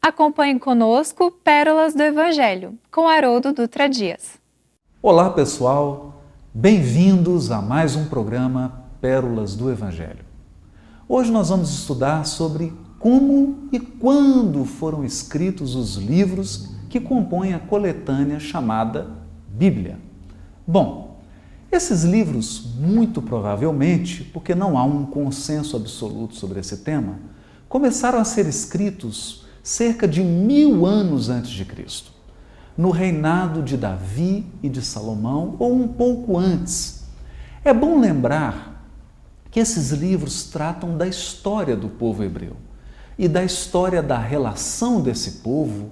Acompanhe conosco Pérolas do Evangelho, com Haroldo Dutra Dias. Olá pessoal, bem-vindos a mais um programa Pérolas do Evangelho. Hoje nós vamos estudar sobre como e quando foram escritos os livros que compõem a coletânea chamada Bíblia. Bom, esses livros, muito provavelmente, porque não há um consenso absoluto sobre esse tema, começaram a ser escritos cerca de 1000 anos antes de Cristo, no reinado de Davi e de Salomão, ou um pouco antes. É bom lembrar que esses livros tratam da história do povo hebreu e da história da relação desse povo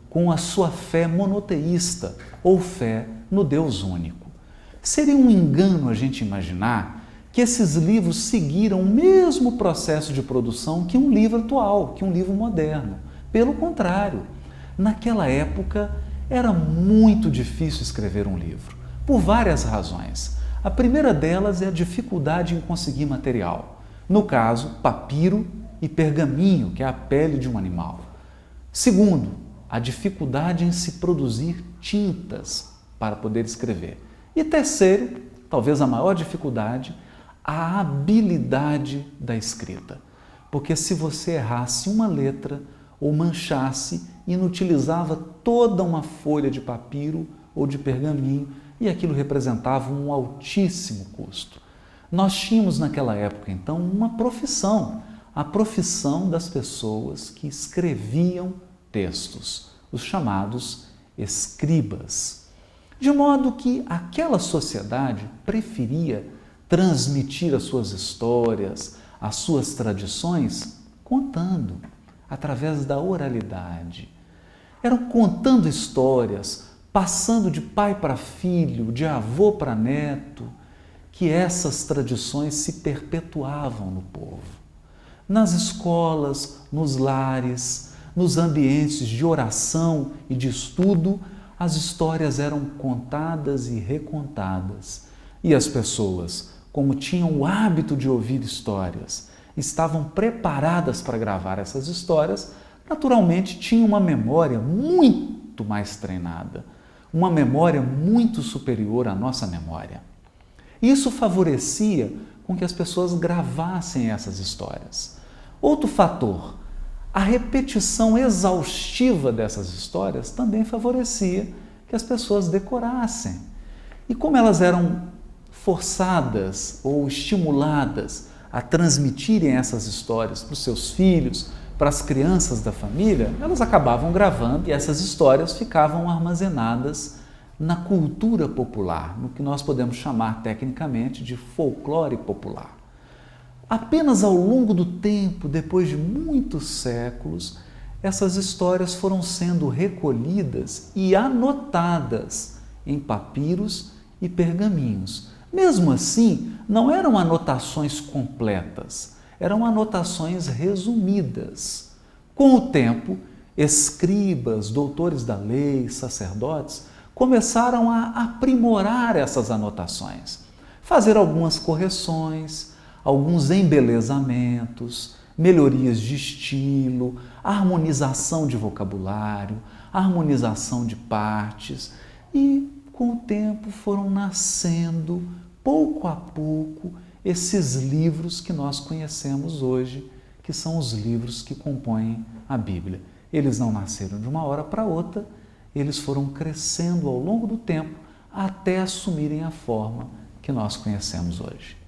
com a sua fé monoteísta, ou fé no Deus único. Seria um engano a gente imaginar que esses livros seguiram o mesmo processo de produção que um livro atual, que um livro moderno. Pelo contrário, naquela época era muito difícil escrever um livro, por várias razões. A primeira delas é a dificuldade em conseguir material. No caso, papiro e pergaminho, que é a pele de um animal. Segundo, a dificuldade em se produzir tintas para poder escrever. E terceiro, talvez a maior dificuldade, a habilidade da escrita. Porque se você errasse uma letra ou manchasse, inutilizava toda uma folha de papiro ou de pergaminho e aquilo representava um altíssimo custo. Nós tínhamos naquela época, então, uma profissão, a profissão das pessoas que escreviam textos, os chamados escribas. De modo que aquela sociedade preferia transmitir as suas histórias, as suas tradições, contando, através da oralidade. Eram contando histórias, passando de pai para filho, de avô para neto, que essas tradições se perpetuavam no povo. Nas escolas, nos lares, nos ambientes de oração e de estudo, as histórias eram contadas e recontadas. E as pessoas, como tinham o hábito de ouvir histórias, estavam preparadas para gravar essas histórias, naturalmente tinham uma memória muito mais treinada, uma memória muito superior à nossa memória. Isso favorecia com que as pessoas gravassem essas histórias. Outro fator, a repetição exaustiva dessas histórias também favorecia que as pessoas decorassem. E como elas eram forçadas ou estimuladas a transmitirem essas histórias para os seus filhos, para as crianças da família, elas acabavam gravando e essas histórias ficavam armazenadas na cultura popular, no que nós podemos chamar tecnicamente de folclore popular. Apenas ao longo do tempo, depois de muitos séculos, essas histórias foram sendo recolhidas e anotadas em papiros e pergaminhos. Mesmo assim, não eram anotações completas, eram anotações resumidas. Com o tempo, escribas, doutores da lei, sacerdotes, começaram a aprimorar essas anotações, fazer algumas correções, alguns embelezamentos, melhorias de estilo, harmonização de vocabulário, harmonização de partes e, com o tempo, foram nascendo, pouco a pouco, esses livros que nós conhecemos hoje, que são os livros que compõem a Bíblia. Eles não nasceram de uma hora para outra, eles foram crescendo ao longo do tempo até assumirem a forma que nós conhecemos hoje.